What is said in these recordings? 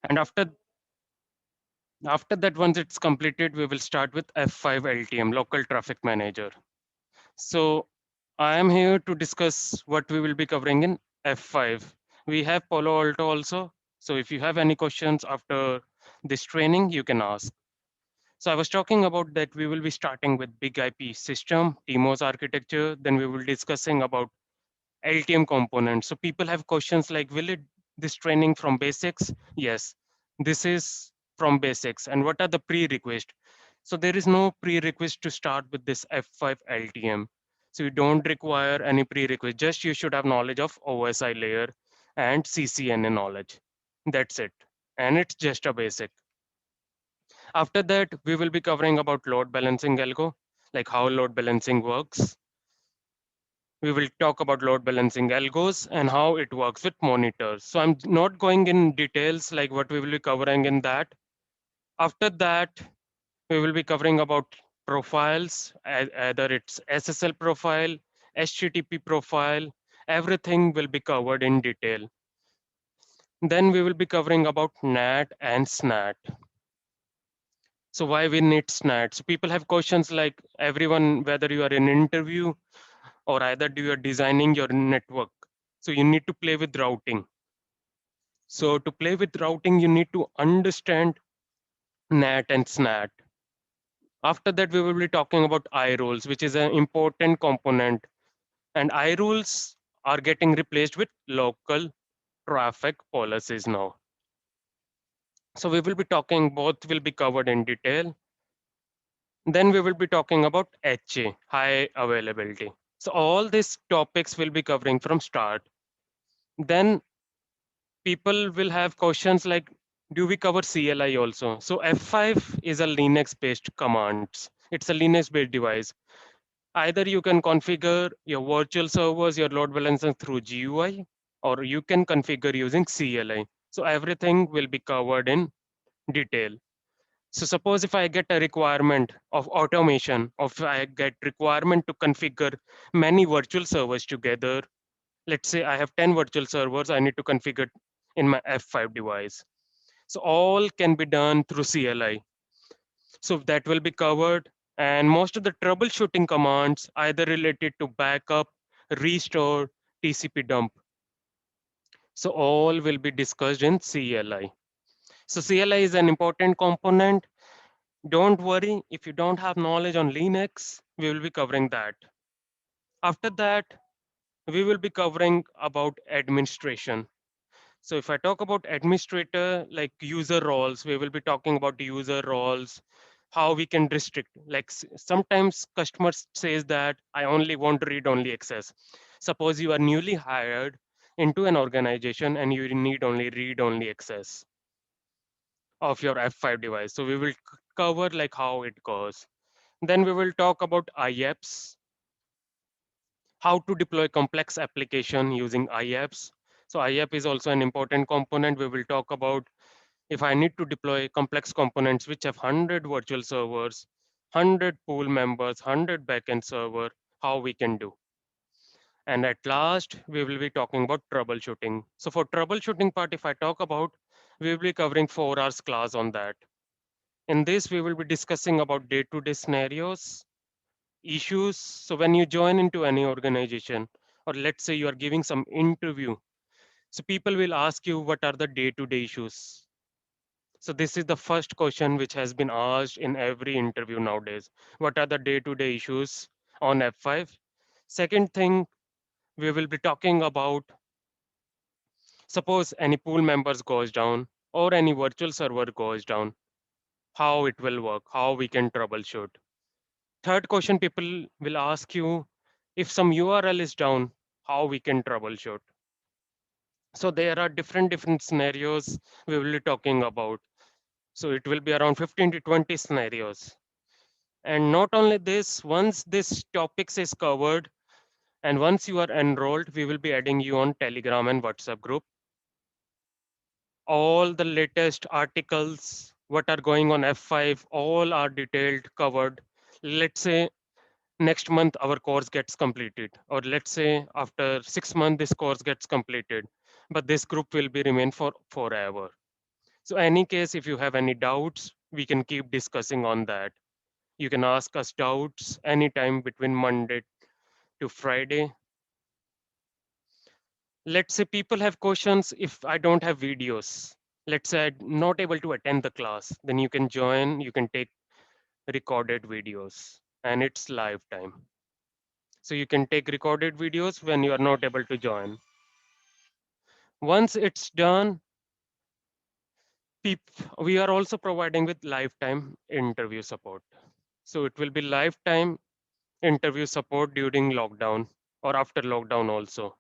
And after that, once it's completed, we will start with F5 LTM, Local Traffic Manager. So I am here to discuss what we will be covering in F5. We have Palo Alto also. So if you have any questions after this training, you can ask. So I was talking about that we will be starting with big IP system, TMOS architecture. Then we will discussing about LTM components. So people have questions like, will it this training from basics? Yes, this is from basics. And what are the prerequisites? So there is no prerequisite to start with this F5 LTM. So you don't require any prerequisite. Just you should have knowledge of OSI layer and CCNA knowledge. That's it. And it's just a basic. After that, we will be covering about load balancing algo, like how load balancing works. We will talk about load balancing algos and how it works with monitors. So I'm not going in details like what we will be covering in that. After that, we will be covering about profiles, either it's SSL profile, HTTP profile, everything will be covered in detail. Then we will be covering about NAT and SNAT. So why we need SNAT? So people have questions like everyone, whether you are in interview or either you are designing your network. So you need to play with routing. So to play with routing, you need to understand NAT and SNAT. After that, we will be talking about I rules, which is an important component. And I rules are getting replaced with local traffic policies now. So we will be talking, both will be covered in detail. Then we will be talking about HA, high availability. So all these topics will be covering from start. Then people will have questions like, do we cover CLI also? So F5 is a Linux based commands. It's a Linux based device. Either you can configure your virtual servers, your load balancer through GUI, or you can configure using CLI. So everything will be covered in detail. So suppose if I get a requirement of automation, or if I get requirement to configure many virtual servers together, let's say I have 10 virtual servers I need to configure in my F5 device. So all can be done through CLI. So that will be covered. And most of the troubleshooting commands either related to backup, restore, TCP dump. So all will be discussed in CLI. So CLI is an important component. Don't worry if you don't have knowledge on Linux, we will be covering that. After that, we will be covering about administration. So if I talk about administrator, like user roles, we will be talking about the user roles, how we can restrict. Like sometimes customers says that I only want to read only access. Suppose you are newly hired into an organization and you need only read only access of your F5 device. So we will cover like how it goes. Then we will talk about IAPS, how to deploy complex application using IAPS. So IAP is also an important component. We will talk about if I need to deploy complex components which have 100 virtual servers, 100 pool members, 100 backend server, how we can do. And at last, we will be talking about troubleshooting. So for troubleshooting part, if I talk about, we will be covering 4 hours class on that. In this, we will be discussing about day-to-day scenarios, issues. So when you join into any organization, or let's say you are giving some interview, so people will ask you what are the day-to-day issues. So this is the first question which has been asked in every interview nowadays. What are the day-to-day issues on F5? Second thing, we will be talking about, suppose any pool members goes down or any virtual server goes down, how it will work, how we can troubleshoot. Third question people will ask you, if some URL is down, how we can troubleshoot. So there are different scenarios we will be talking about. So it will be around 15 to 20 scenarios. And not only this, once this topics is covered and once you are enrolled, we will be adding you on Telegram and WhatsApp group. All the latest articles, what are going on F5, all are detailed, covered. Let's say next month our course gets completed, or let's say after 6 months this course gets completed, but this group will be remain for forever. So any case, if you have any doubts, we can keep discussing on that. You can ask us doubts anytime between Monday to Friday. Let's say people have questions if I don't have videos. Let's say I'm not able to attend the class, then you can join, you can take recorded videos and it's live time. So you can take recorded videos when you are not able to join. Once it's done, we are also providing with lifetime interview support. So it will be lifetime interview support during lockdown or after lockdown also.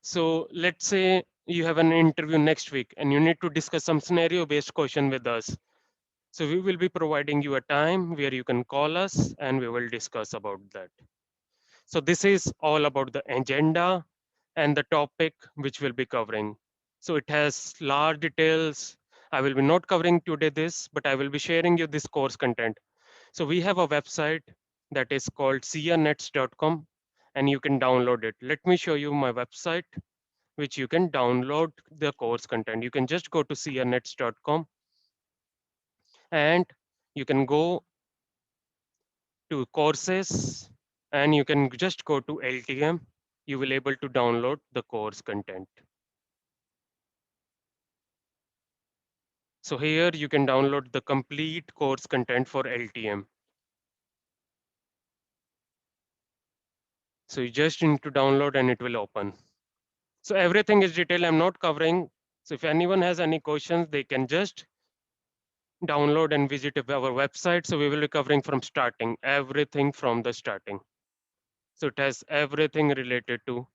So let's say you have an interview next week and you need to discuss some scenario based question with us. So we will be providing you a time where you can call us and we will discuss about that. So this is all about the agenda and the topic which we'll be covering. So it has large details. I will be not covering today this, but I will be sharing you this course content. So we have a website that is called crnets.com and you can download it. Let me show you my website, which you can download the course content. You can just go to crnets.com and you can go to courses and you can just go to LTM. You will able to download the course content. So here you can download the complete course content for LTM. So you just need to download and it will open. So everything is detailed. I'm not covering. So if anyone has any questions, they can just download and visit our website. So we will be covering from starting, everything from the starting. So it has everything related to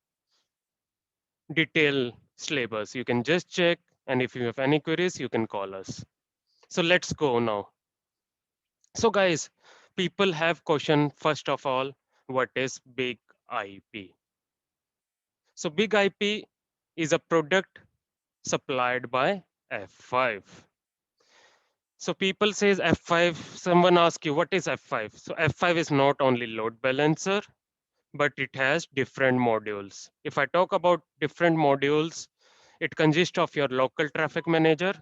detail syllabus. You can just check. And if you have any queries, you can call us. So let's go now. So guys, people have question first of all, what is big IP? So big IP is a product supplied by F5. So people says F5, someone asks you what is F5? So F5 is not only load balancer, but it has different modules. If I talk about different modules, it consists of your local traffic manager.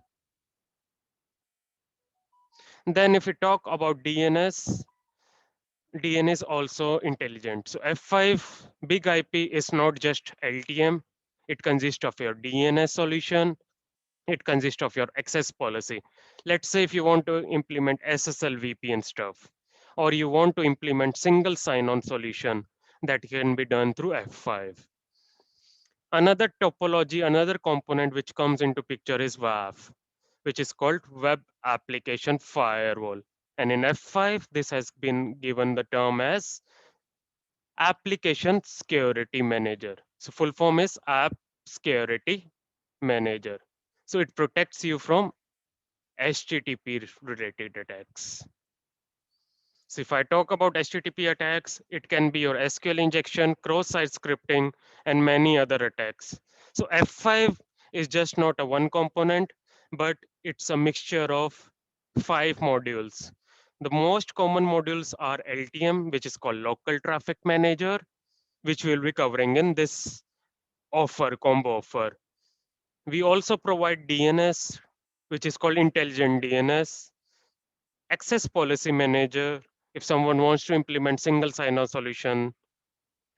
Then if we talk about DNS, DNS also intelligent. So F5 big IP is not just LTM. It consists of your DNS solution. It consists of your access policy. Let's say if you want to implement SSL VPN stuff, or you want to implement single sign-on solution that can be done through F5. Another topology, another component which comes into picture is WAF, which is called Web Application Firewall. And in F5, this has been given the term as Application Security Manager. So full form is App Security Manager. So it protects you from HTTP related attacks. So if I talk about HTTP attacks, it can be your SQL injection, cross-site scripting, and many other attacks. So F5 is just not a one component, but it's a mixture of 5 modules. The most common modules are LTM, which is called Local Traffic Manager, which we'll be covering in this combo offer. We also provide DNS, which is called Intelligent DNS, Access Policy Manager, if someone wants to implement single sign-on solution,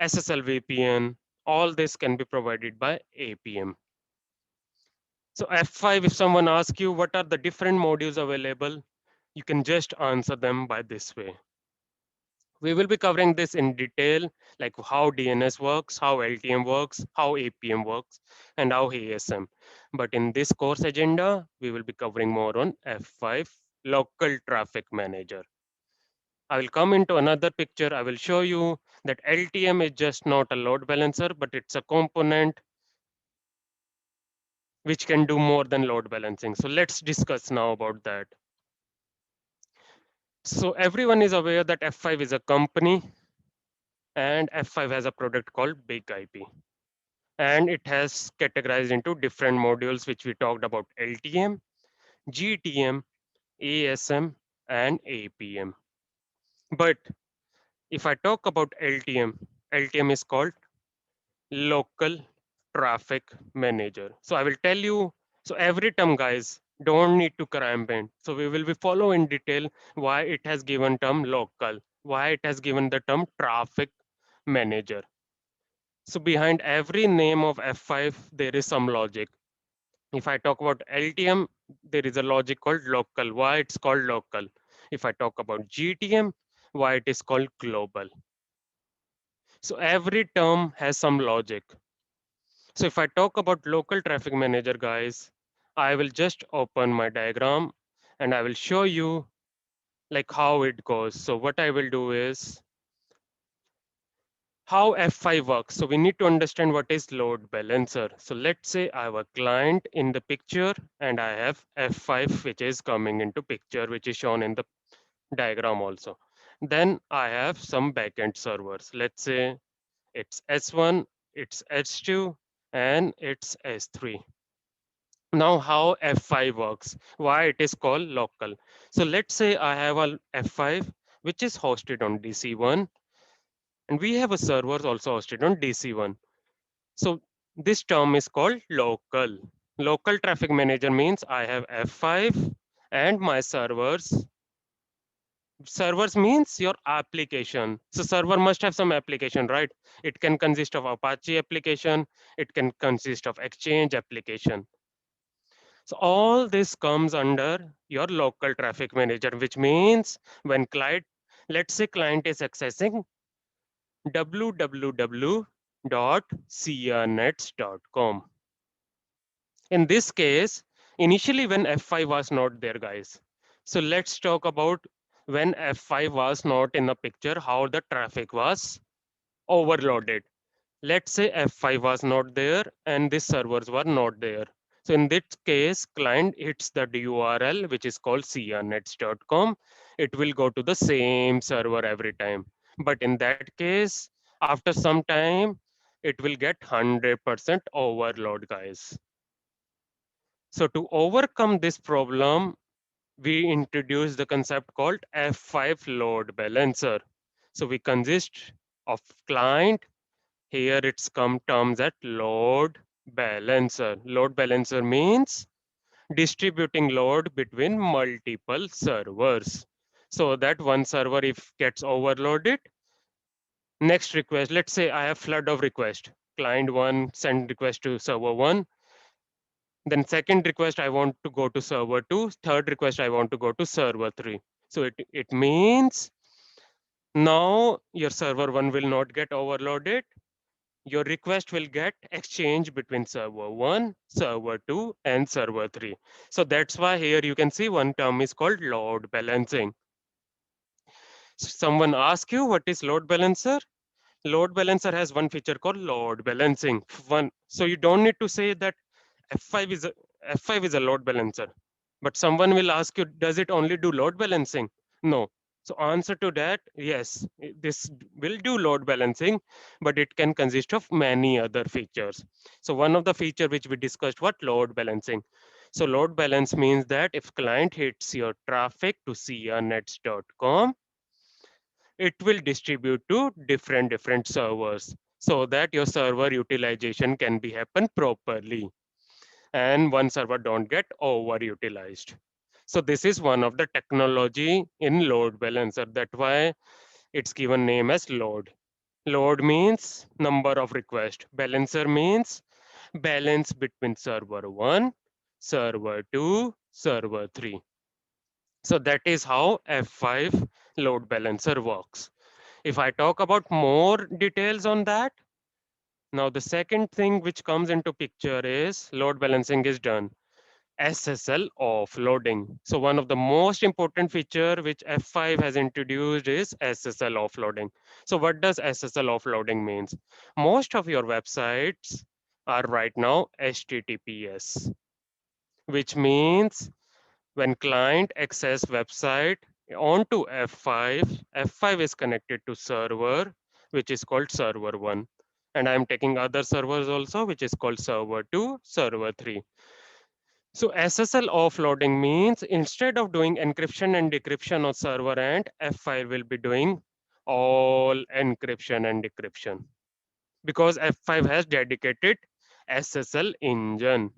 SSL VPN, all this can be provided by APM. So F5, if someone asks you what are the different modules available, you can just answer them by this way. We will be covering this in detail, like how DNS works, how LTM works, how APM works, and how ASM. But in this course agenda, we will be covering more on F5 local traffic manager. I will come into another picture. I will show you that LTM is just not a load balancer, but it's a component which can do more than load balancing. So let's discuss now about that. So everyone is aware that F5 is a company and F5 has a product called Big IP. And it has categorized into different modules, which we talked about: LTM, GTM, ASM, and APM. But if I talk about LTM, LTM is called local traffic manager. So I will tell you, so every term guys, Don't need to cramp it. So we will be follow in detail why it has given term local, why it has given the term traffic manager. So behind every name of F5, there is some logic. If I talk about LTM, there is a logic called local, why it's called local. If I talk about GTM, why it is called global. So every term has some logic. So if I talk about local traffic manager, guys, I will just open my diagram and I will show you like how it goes. So what I will do is how F5 works. So we need to understand what is load balancer. So let's say I have a client in the picture and I have F5 which is coming into picture, which is shown in the diagram also. Then I have some backend servers. Let's say it's S1, it's S2, and it's S3. Now how F5 works, why it is called local. So let's say I have a F5 which is hosted on DC1 and we have a server also hosted on DC1. So this term is called local. Local traffic manager means I have F5 and my servers. Servers means your application. So server must have some application, right? It can consist of Apache application. It can consist of Exchange application. So all this comes under your local traffic manager, which means when client, let's say client is accessing www.crnets.com. In this case, initially when F5 was not there, guys. So let's talk about when F5 was not in the picture, how the traffic was overloaded. Let's say F5 was not there and these servers were not there. So in this case, client hits the URL, which is called crnets.com. It will go to the same server every time. But in that case, after some time, it will get 100% overload, guys. So to overcome this problem, we introduced the concept called F5 load balancer. So we consist of client. Here it's come terms at load balancer. Load balancer means distributing load between multiple servers. So that one server if gets overloaded, next request, let's say I have flood of request. Client one send request to server one. Then second request I want to go to server two. Third request I want to go to server three. So it means now your server one will not get overloaded, your request will get exchanged between server 1, server 2, and server 3. So that's why here you can see one term is called load balancing. Someone asks you what is load balancer? Load balancer has one feature called load balancing. One, so you don't need to say that F5 is a F5 is a load balancer. But someone will ask you, does it only do load balancing? No. So answer to that, yes, this will do load balancing, but it can consist of many other features. So one of the feature which we discussed, what load balancing. So load balance means that if client hits your traffic to crnets.com, it will distribute to different servers so that your server utilization can be happen properly and one server don't get overutilized. So this is one of the technology in load balancer. That's why it's given name as load. Load means number of requests. Balancer means balance between server 1, server 2, server 3. So that is how F5 load balancer works. If I talk about more details on that, now the second thing which comes into picture is load balancing is done. SSL offloading. So one of the most important feature which F5 has introduced is SSL offloading. So what does SSL offloading means? Most of your websites are right now HTTPS, which means when client access website onto F5, F5 is connected to server, which is called server 1. And I'm taking other servers also, which is called server 2, server 3. So SSL offloading means instead of doing encryption and decryption on server end, F5 will be doing all encryption and decryption because F5 has dedicated SSL engine.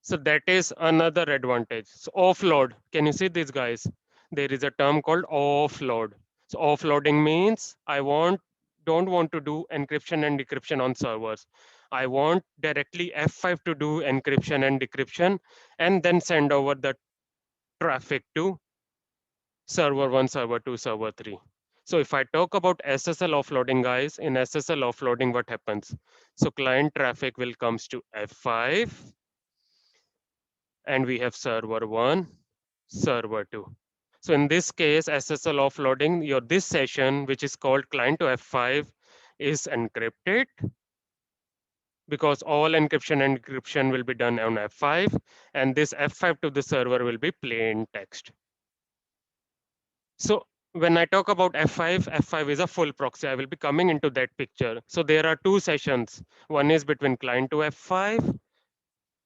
So that is another advantage. So offload, can you see this guys? There is a term called offload. So offloading means don't want to do encryption and decryption on servers. I want directly F5 to do encryption and decryption and then send over the traffic to server 1, server 2, server 3. So if I talk about SSL offloading guys, in SSL offloading what happens? So client traffic will comes to F5 and we have server 1, server 2. So in this case, SSL offloading, your this session, which is called client to F5, is encrypted because all encryption and decryption will be done on F5, and this F5 to the server will be plain text. So when I talk about F5, F5 is a full proxy. I will be coming into that picture. So there are two sessions. One is between client to F5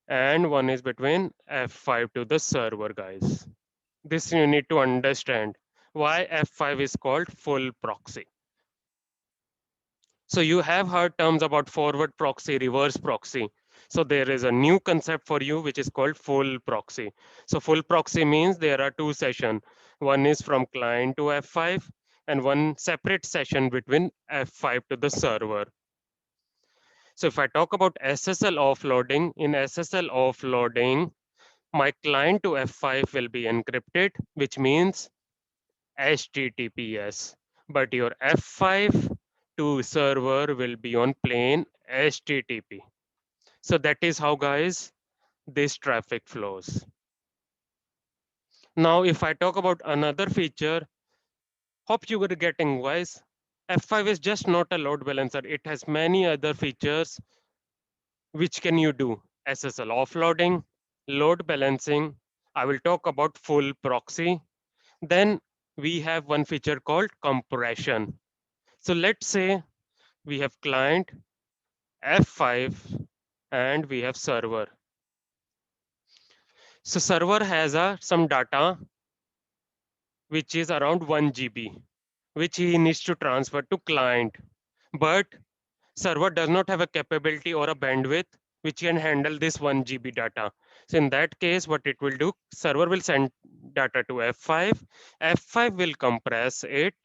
and one is between F5 to the server, guys. This you need to understand why F5 is called full proxy. So you have heard terms about forward proxy, reverse proxy. So there is a new concept for you, which is called full proxy. So full proxy means there are two sessions. One is from client to F5 and one separate session between F5 to the server. So if I talk about SSL offloading, in SSL offloading, my client to F5 will be encrypted, which means HTTPS, but your F5 to server will be on plain HTTP. So that is how, guys, this traffic flows. Now, if I talk about another feature, hope you are getting, guys. F5 is just not a load balancer. It has many other features which can you do. SSL offloading, load balancing. I will talk about full proxy. Then we have one feature called compression. So let's say we have client F5 and we have server. So server has some data which is around 1 GB, which he needs to transfer to client. But server does not have a capability or a bandwidth which can handle this 1 GB data. So in that case, what it will do, server will send data to F5, F5 will compress it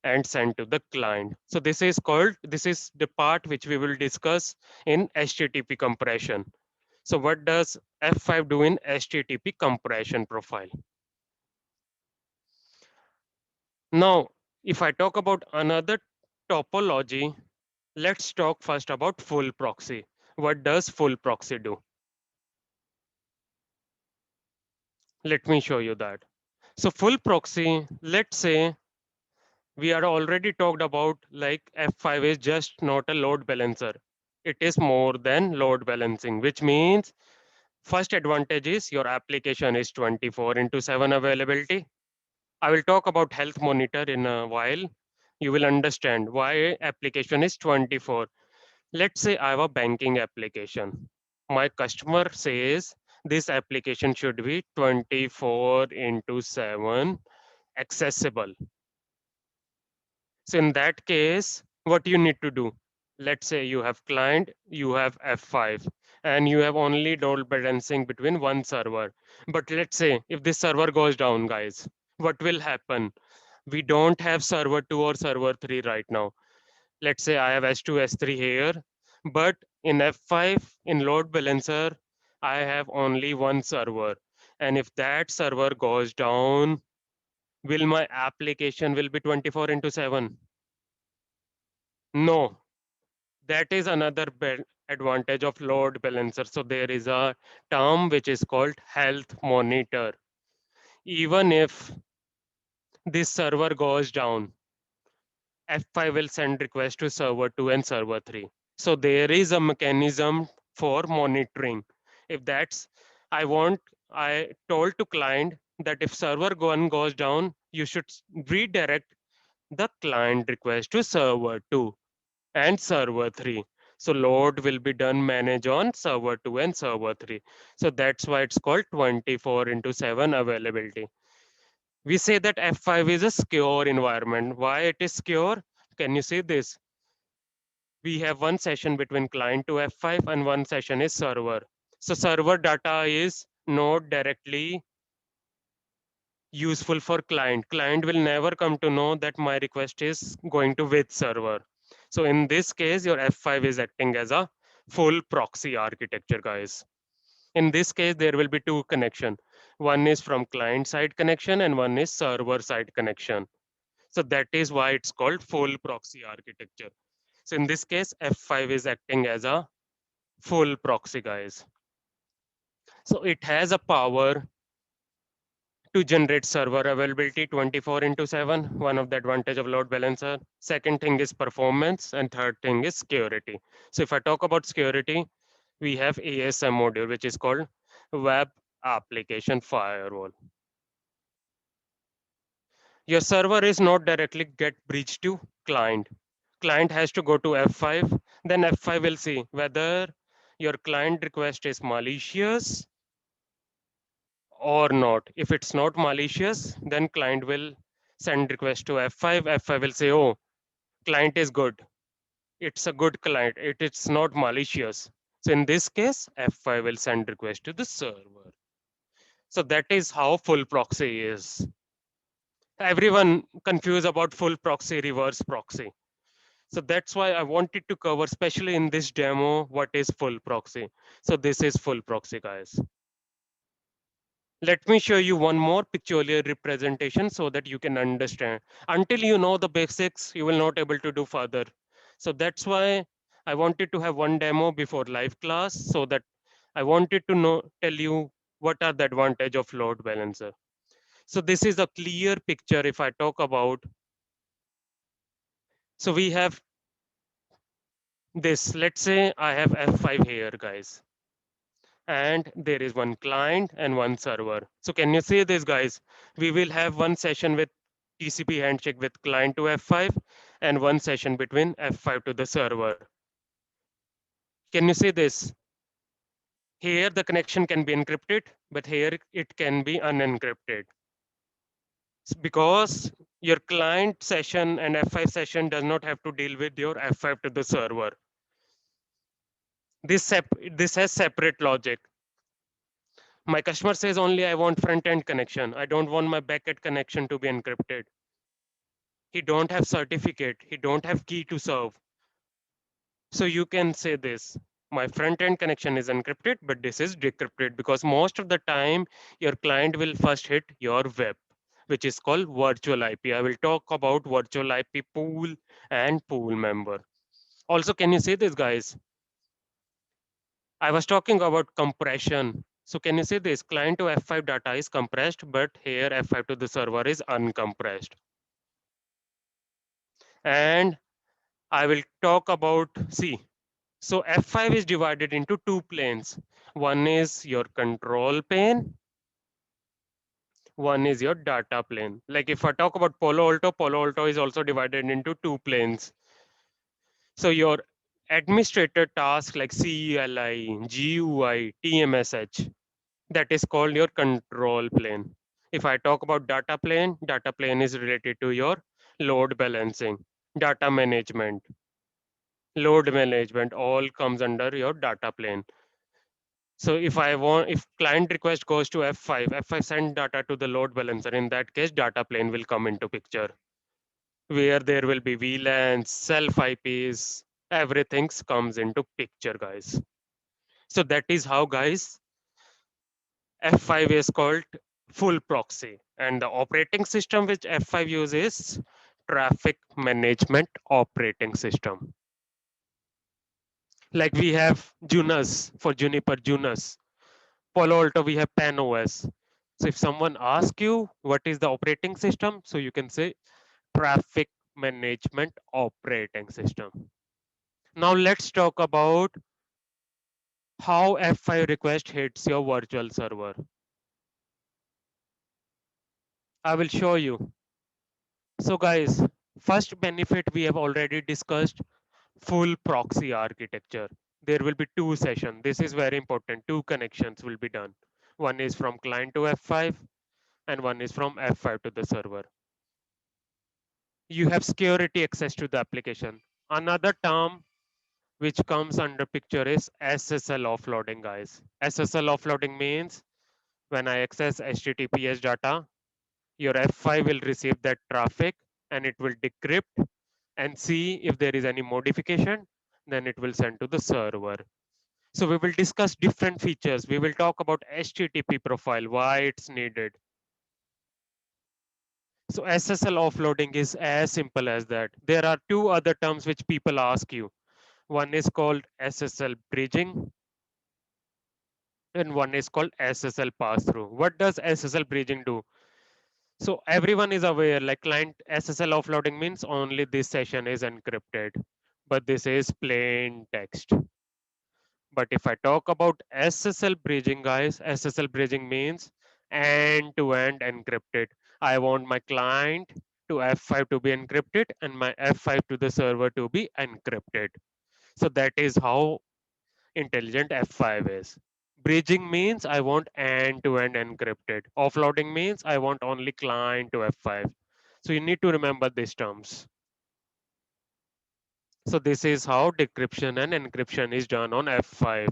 and send to the client. So this is the part which we will discuss in HTTP compression. So what does F5 do in HTTP compression profile? Now, if I talk about another topology, let's talk first about full proxy. What does full proxy do? Let me show you that. So full proxy, let's say we are already talked about like F5 is just not a load balancer. It is more than load balancing, which means first advantage is your application is 24 into 7 availability. I will talk about health monitor in a while. You will understand why application is 24. Let's say I have a banking application. My customer says this application should be 24 into 7 accessible. So in that case, what you need to do? Let's say you have client, you have F5, and you have only load balancing between one server. But let's say if this server goes down, guys, what will happen? We don't have server 2 or server 3 right now. Let's say I have S2, S3 here, but in F5, in load balancer, I have only one server. And if that server goes down, will my application will be 24 into 7? No, that is another advantage of load balancer. So there is a term which is called health monitor. Even if this server goes down, F5 will send request to server 2 and server 3. So there is a mechanism for monitoring. If that's, I told to client that if server 1 goes down, you should redirect the client request to server 2 and server 3. So load will be done manage on server 2 and server 3. So that's why it's called 24 into 7 availability. We say that F5 is a secure environment. Why it is secure? Can you see this? We have one session between client to F5 and one session is server. So server data is not directly useful for client. Client will never come to know that my request is going to which server. So in this case, your F5 is acting as a full proxy architecture, guys. In this case, there will be two connection. One is from client side connection and one is server side connection. So that is why it's called full proxy architecture. So in this case, F5 is acting as a full proxy, guys. So it has a power to generate server availability 24 into 7, one of the advantage of load balancer. Second thing is performance, and third thing is security. So if I talk about security, we have ASM module, which is called Web Application Firewall. Your server is not directly get breached to client. Client has to go to F5, then F5 will see whether your client request is malicious or not. If it's not malicious, then client will send request to F5. F5 will say, oh, client is good. It's a good client. It's not malicious. So in this case, F5 will send request to the server. So that is how full proxy is. Everyone confused about full proxy, reverse proxy. So that's why I wanted to cover, especially in this demo, what is full proxy. So this is full proxy, guys. Let me show you one more pictorial representation so that you can understand. Until you know the basics, you will not able to do further. So that's why I wanted to have one demo before live class so that I wanted to tell you what are the advantage of load balancer. So this is a clear picture if I talk about. So we have this, let's say I have F5 here, guys, and there is one client and one server. So can you see this, guys? We will have one session with TCP handshake with client to F5 and one session between F5 to the server. Can you see this? Here the connection can be encrypted, but here it can be unencrypted. Because your client session and F5 session does not have to deal with your F5 to the server. This has separate logic. My customer says only I want front end connection. I don't want my backend connection to be encrypted. He don't have certificate. He don't have key to serve. So you can say this. My front end connection is encrypted, but this is decrypted because most of the time your client will first hit your web, which is called virtual IP. I will talk about virtual IP pool and pool member. Also, can you see this, guys? I was talking about compression. So can you see this? Client to F5 data is compressed, but here F5 to the server is uncompressed. And I will talk about C. So F5 is divided into two planes. One is your control plane. One is your data plane. Like if I talk about Palo Alto is also divided into two planes. So your administrator task like CLI, GUI, TMSH, that is called your control plane. If I talk about data plane is related to your load balancing, data management, load management all comes under your data plane. So if client request goes to F5, F5 send data to the load balancer. In that case, data plane will come into picture where there will be VLANs, self IPs, everything comes into picture, guys. So that is how, guys, F5 is called full proxy. And the operating system which F5 uses, traffic management operating system. Like we have Junos for Juniper Junos. Palo Alto, we have PanOS. So if someone asks you what is the operating system, so you can say traffic management operating system. Now let's talk about how F5 request hits your virtual server. I will show you. So guys, first benefit we have already discussed, full proxy architecture. There will be two sessions. This is very important. Two connections will be done. One is from client to F5 and one is from F5 to the server. You have security access to the application. Another term which comes under picture is SSL offloading, guys. SSL offloading means when I access HTTPS data, your F5 will receive that traffic and it will decrypt and see if there is any modification, then it will send to the server. So we will discuss different features. We will talk about HTTP profile, why it's needed. So SSL offloading is as simple as that. There are two other terms which people ask you. One is called SSL bridging and one is called SSL pass-through. What does SSL bridging do? So everyone is aware like client SSL offloading means only this session is encrypted, but this is plain text. But if I talk about SSL bridging, guys, SSL bridging means end-to-end encrypted. I want my client to F5 to be encrypted and my F5 to the server to be encrypted. So that is how intelligent F5 is. Bridging means I want end-to-end encrypted. Offloading means I want only client to F5. So you need to remember these terms. So this is how decryption and encryption is done on F5.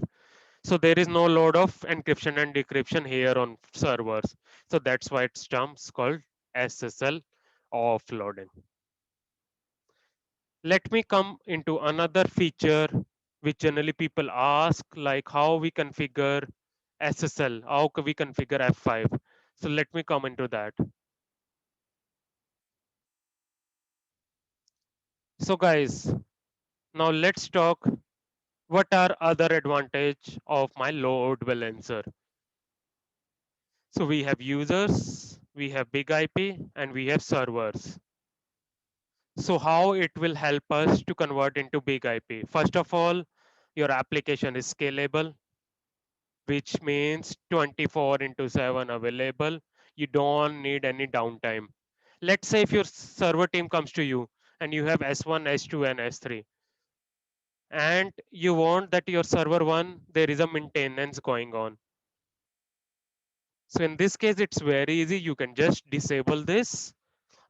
So there is no load of encryption and decryption here on servers. So that's why it's terms called SSL offloading. Let me come into another feature which generally people ask like how we configure SSL, how can we configure F5. So let me come into that. So guys, now let's talk what are other advantage of my load balancer. So we have users, we have big IP, and we have servers. So how it will help us to convert into big IP? First of all, your application is scalable, which means 24 into 7 available. You don't need any downtime. Let's say if your server team comes to you and you have S1, S2, and S3, and you want that your server one, there is a maintenance going on. So in this case, it's very easy. You can just disable this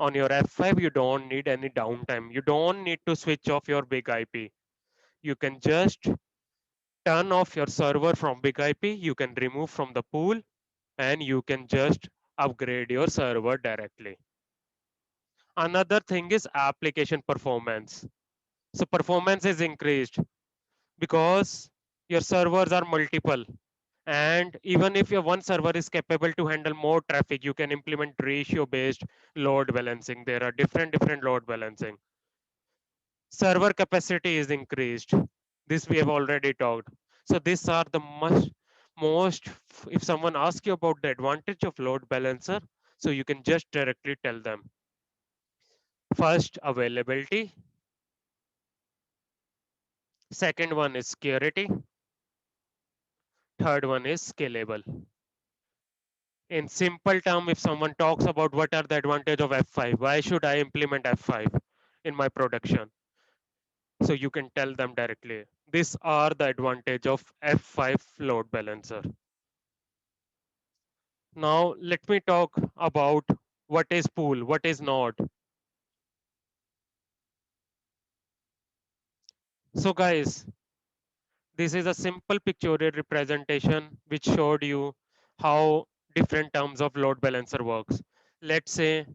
on your F5. You don't need any downtime. You don't need to switch off your big IP. You can just turn off your server from big IP. You can remove from the pool and you can just upgrade your server directly. Another thing is application performance. So performance is increased because your servers are multiple. And even if your one server is capable to handle more traffic, you can implement ratio based load balancing. There are different load balancing. Server capacity is increased. This we have already talked. So these are the most, if someone asks you about the advantage of load balancer, so you can just directly tell them. First, availability. Second one is security. Third one is scalable. In simple term, if someone talks about what are the advantage of F5, why should I implement F5 in my production? So you can tell them directly. These are the advantage of F5 load balancer. Now let me talk about what is pool, what is not. So guys, this is a simple pictorial representation which showed you how different terms of load balancer works. Let's say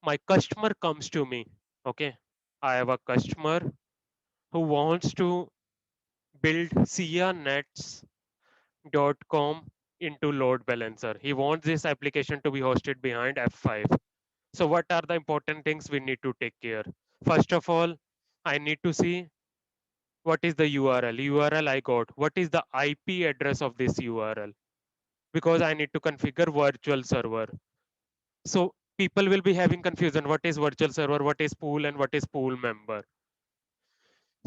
my customer comes to me. Okay, I have a customer who wants to build sianets.com into load balancer. He wants this application to be hosted behind F5. So what are the important things we need to take care? First of all, I need to see what is the URL. URL I got. What is the IP address of this URL? Because I need to configure virtual server. So people will be having confusion. What is virtual server? What is pool and what is pool member?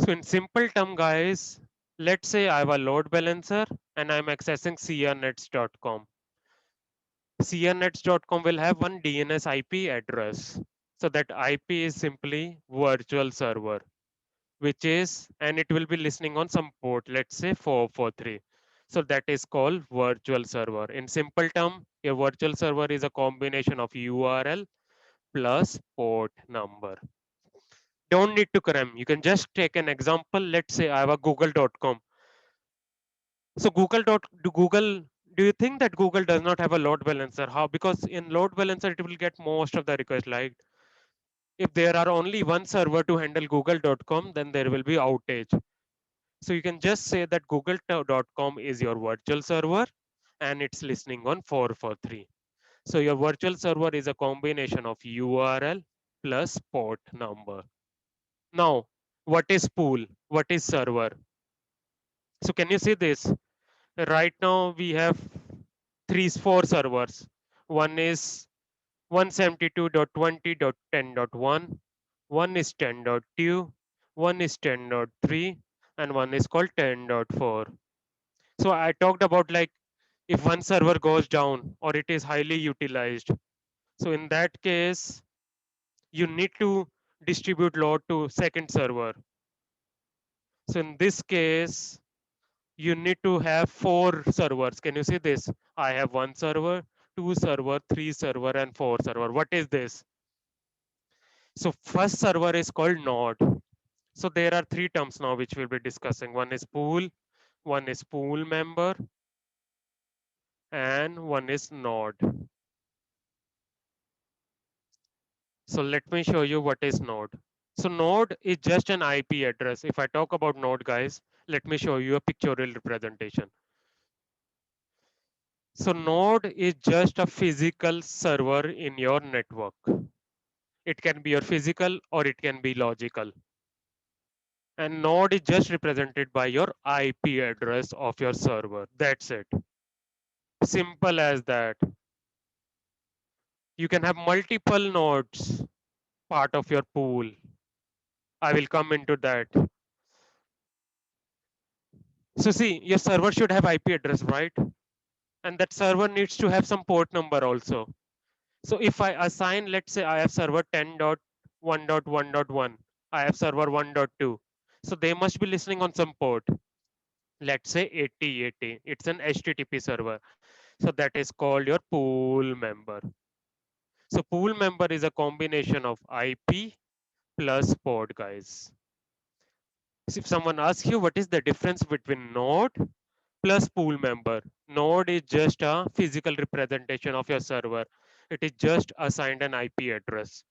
So in simple term, guys, let's say I have a load balancer and I'm accessing crnets.com. crnets.com will have one DNS IP address. So that IP is simply virtual server, which is, and it will be listening on some port, let's say 443. So that is called virtual server. In simple term, your virtual server is a combination of URL plus port number. Don't need to cram. You can just take an example. Let's say I have a google.com. So Google, do you think that Google does not have a load balancer? How? Because in load balancer, it will get most of the requests. Like if there are only one server to handle google.com, then there will be outage. So you can just say that google.com is your virtual server and it's listening on 443. So your virtual server is a combination of URL plus port number. Now, what is pool? What is server? So can you see this? Right now we have four servers. One is 172.20.10.1, one is 10.2, one is 10.3, and one is called 10.4. So I talked about like if one server goes down or it is highly utilized. So in that case, you need to distribute load to second server. So in this case, you need to have four servers. Can you see this? I have one server, two server, three server, and four server. What is this? So first server is called node. So there are three terms now which we'll be discussing. One is pool member, and one is node. So let me show you what is node. So node is just an IP address. If I talk about node, guys, let me show you a pictorial representation. So node is just a physical server in your network. It can be your physical or it can be logical. And node is just represented by your IP address of your server. That's it. Simple as that. You can have multiple nodes part of your pool. I will come into that. So see, your server should have IP address, right? And that server needs to have some port number also. So if I assign, let's say I have server 10.1.1.1, I have server 1.2. So they must be listening on some port. Let's say 8080. It's an HTTP server. So that is called your pool member. So pool member is a combination of IP plus port, guys. So if someone asks you what is the difference between node plus pool member, node is just a physical representation of your server. It is just assigned an IP address.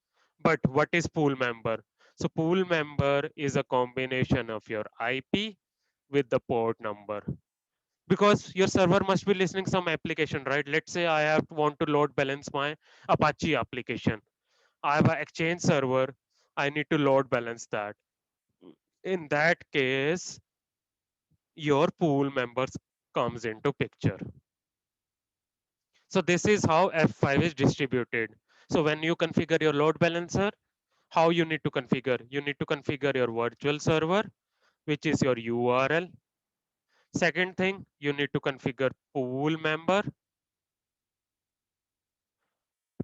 But what is pool member? So pool member is a combination of your IP with the port number. Because your server must be listening some application, right? Let's say I have want to load balance my Apache application. I have an Exchange server. I need to load balance that. In that case, your pool members comes into picture. So this is how F5 is distributed. So when you configure your load balancer, how you need to configure? You need to configure your virtual server, which is your URL. Second thing, you need to configure pool member.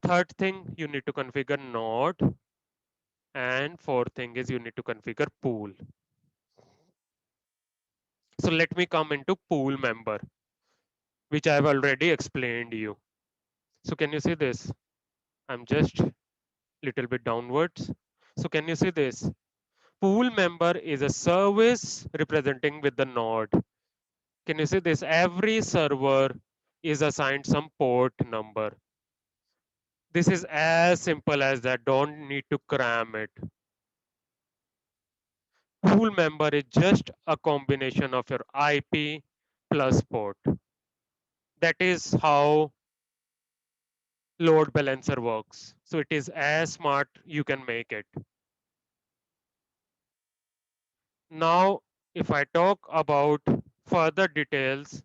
Third thing, you need to configure node. And fourth thing is you need to configure pool. So let me come into pool member, which I have already explained you. So can you see this? I'm just little bit downwards. So can you see this? Pool member is a service representing with the node. Can you see this? Every server is assigned some port number. This is as simple as that. Don't need to cram it. Pool member is just a combination of your IP plus port. That is how load balancer works. So it is as smart you can make it. Now, if I talk about further details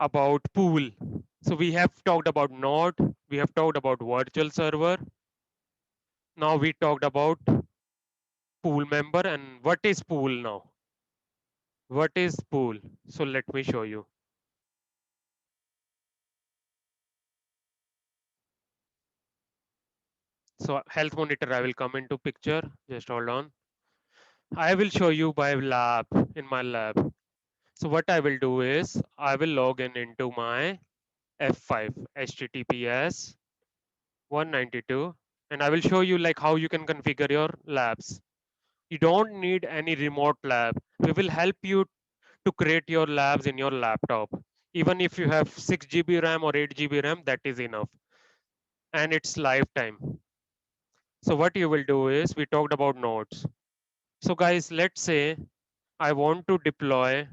about pool. So we have talked about node, we have talked about virtual server. Now we talked about pool member and what is pool now? What is pool? So let me show you. So health monitor, I will come into picture. Just hold on. I will show you by lab in my lab. So what I will do is I will log in into my F5 HTTPS 192 And I will show you like how you can configure your labs. You don't need any remote lab. We will help you to create your labs in your laptop. Even if you have 6 GB RAM or 8 GB RAM, that is enough. And it's lifetime. So what you will do is, we talked about nodes. So guys, let's say I want to deploy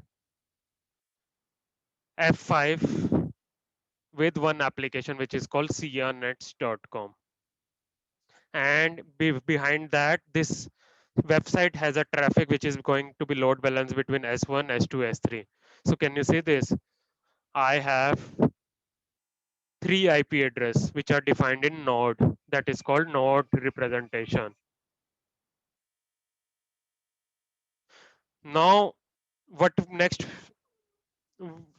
F5 with one application which is called crnets.com. And behind that, this website has a traffic which is going to be load balanced between S1, S2, S3. So can you see this? I have three IP address which are defined in node, that is called node representation. Now what next,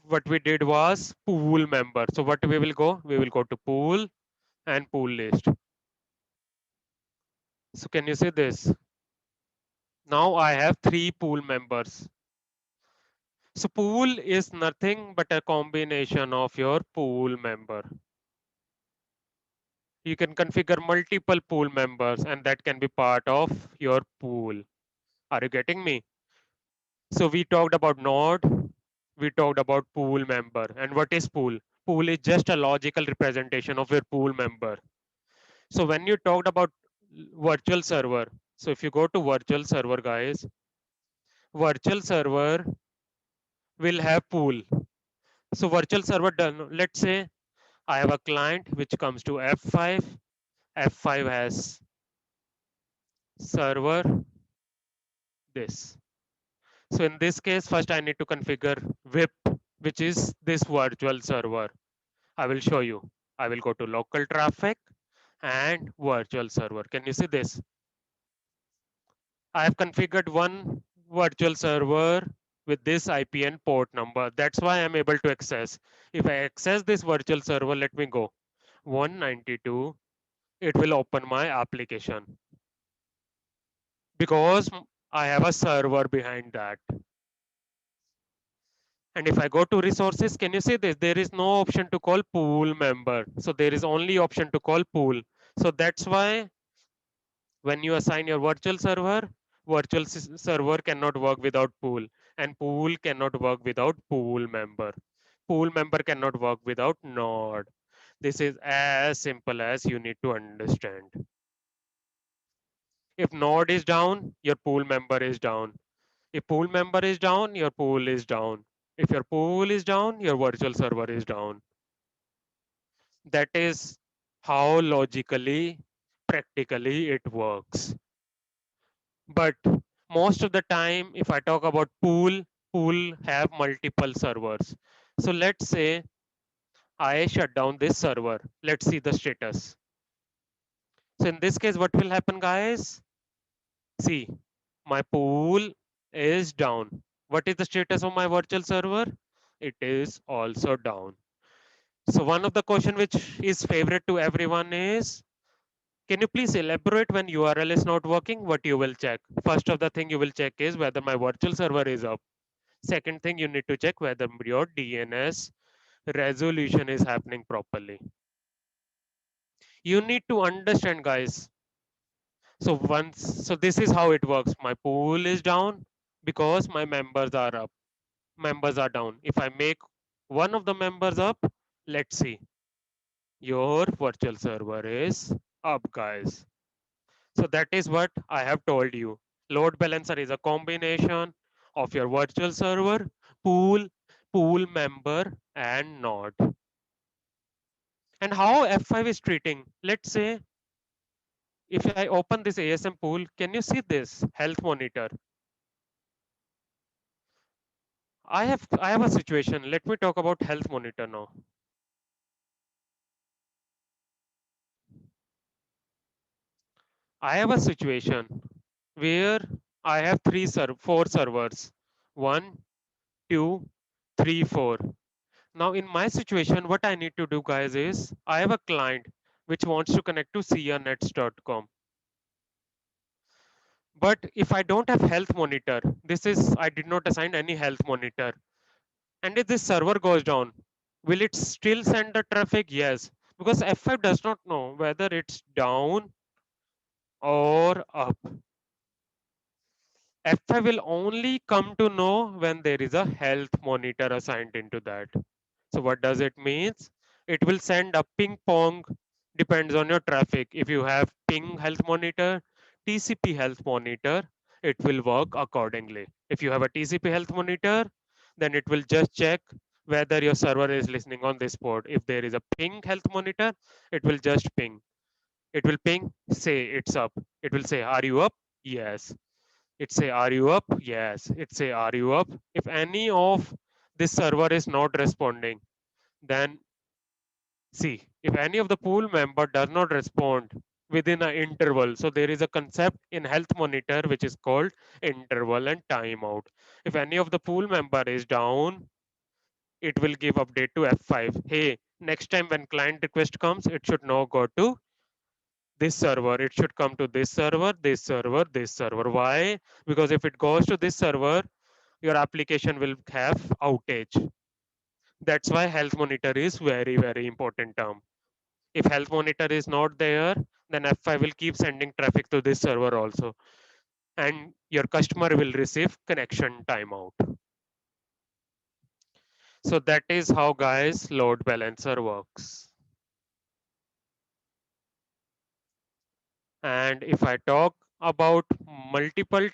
what we did was pool member. So what we will go? We will go to pool and pool list. So can you see this? Now I have three pool members. So pool is nothing but a combination of your pool member. You can configure multiple pool members and that can be part of your pool. Are you getting me? So we talked about node, we talked about pool member. And what is pool? Pool is just a logical representation of your pool member. So when you talked about virtual server, so if you go to virtual server, guys, virtual server will have pool. So virtual server done. Let's say I have a client which comes to F5. F5 has server this. So in this case, first I need to configure VIP, which is this virtual server. I will show you. I will go to local traffic and virtual server. Can you see this? I have configured one virtual server with this IP and port number. That's why I'm able to access. If I access this virtual server, let me go 192, it will open my application because I have a server behind that. And if I go to resources, can you see this? There is no option to call pool member. So there is only option to call pool. So that's why when you assign your virtual server, virtual server cannot work without pool, and pool cannot work without pool member. Pool member cannot work without node. This is as simple as you need to understand. If node is down, your pool member is down. If pool member is down, your pool is down. If your pool is down, your virtual server is down. That is how logically, practically it works. But most of the time, if I talk about pool have multiple servers. So let's say I shut down this server. Let's see the status. So in this case, what will happen, guys? See, my pool is down. What is the status of my virtual server? It is also down. So one of the question which is favorite to everyone is, can you please elaborate when URL is not working? What you will check? First of the thing you will check is whether my virtual server is up. Second thing you need to check whether your DNS resolution is happening properly. You need to understand, guys. So this is how it works. My pool is down because my members are up. Members are down. If I make one of the members up, let's see. Your virtual server is up, guys. So that is what I have told you. Load balancer is a combination of your virtual server, pool, pool member, and node. And how F5 is treating. Let's say if I open this ASM pool, can you see this health monitor? I have a situation. Let me talk about health monitor now. I have a situation where I have four servers. One, two, three, four. Now in my situation, what I need to do, guys, is I have a client which wants to connect to crnets.com. But if I don't have health monitor, I did not assign any health monitor. And if this server goes down, will it still send the traffic? Yes, because F5 does not know whether it's down or up. F5 will only come to know when there is a health monitor assigned into that. So what does it means? It will send a ping pong, depends on your traffic. If you have ping health monitor, TCP health monitor, it will work accordingly. If you have a TCP health monitor, then it will just check whether your server is listening on this port. If there is a ping health monitor, it will just ping. It will ping, say it's up. It will say, are you up? Yes. It say, are you up? Yes. It say, are you up? If any of this server is not responding, then see, if any of the pool member does not respond within an interval, so there is a concept in health monitor which is called interval and timeout. If any of the pool member is down, it will give update to F5. Hey, next time when client request comes, it should now go to this server. It should come to this server, this server, this server. Why? Because if it goes to this server, your application will have outage. That's why health monitor is very, very important term. If health monitor is not there, then F5 will keep sending traffic to this server also. And your customer will receive connection timeout. So that is how guys load balancer works. And if I talk about multiple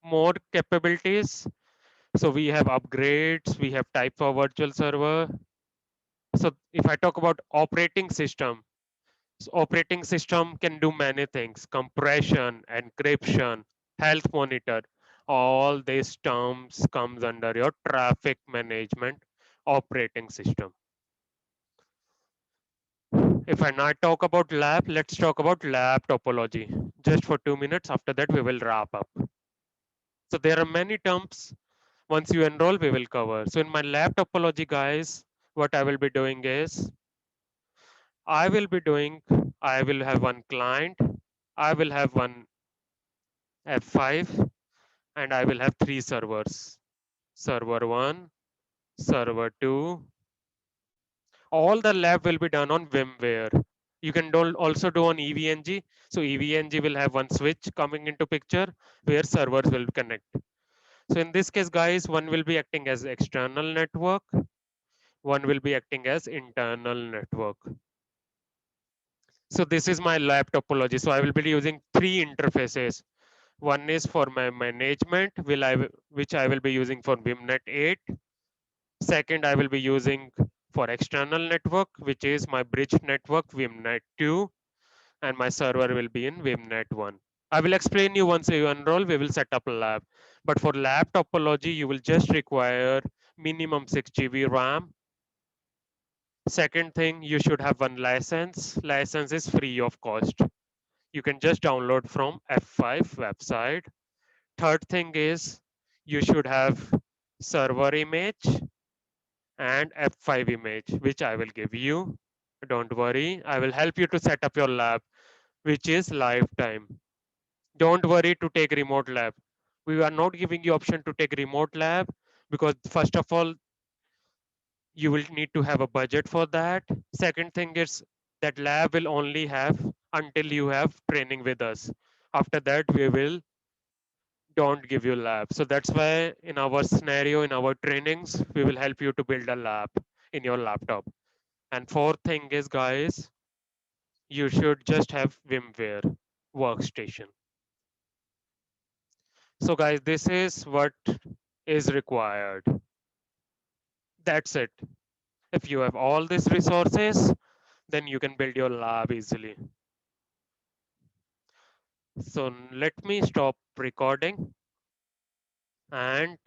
more capabilities, so we have upgrades, we have type for virtual server. So if I talk about operating system, so operating system can do many things: compression, encryption, health monitor. All these terms comes under your traffic management operating system. If I now talk about lab, let's talk about lab topology. Just for 2 minutes. After that, we will wrap up. So there are many terms. Once you enroll, we will cover. So in my lab topology, guys, what I will be doing is I will be doing. I will have one client. I will have one F5 and I will have three servers. Server 1, server 2. All the lab will be done on VMware. You can do also do on EVNG. So EVNG will have one switch coming into picture where servers will connect. So in this case, guys, one will be acting as external network. One will be acting as internal network. So this is my lab topology. So I will be using three interfaces. One is for my management, which I will be using for VimNet 8. Second, I will be using for external network, which is my bridge network, VimNet 2, and my server will be in VimNet 1. I will explain you once you enroll, we will set up a lab. But for lab topology, you will just require minimum 6 GB RAM. Second thing, you should have one license. License is free of cost. You can just download from F5 website. Third thing is you should have server image and F5 image, which I will give you. Don't worry, I will help you to set up your lab, which is lifetime. Don't worry to take remote lab. We are not giving you option to take remote lab because first of all, you will need to have a budget for that. Second thing is that lab will only have until you have training with us. After that, we will don't give you lab. So that's why in our scenario, in our trainings, we will help you to build a lab in your laptop. And fourth thing is, guys, you should just have VMware workstation. So guys, this is what is required. That's it. If you have all these resources, then you can build your lab easily. So let me stop recording and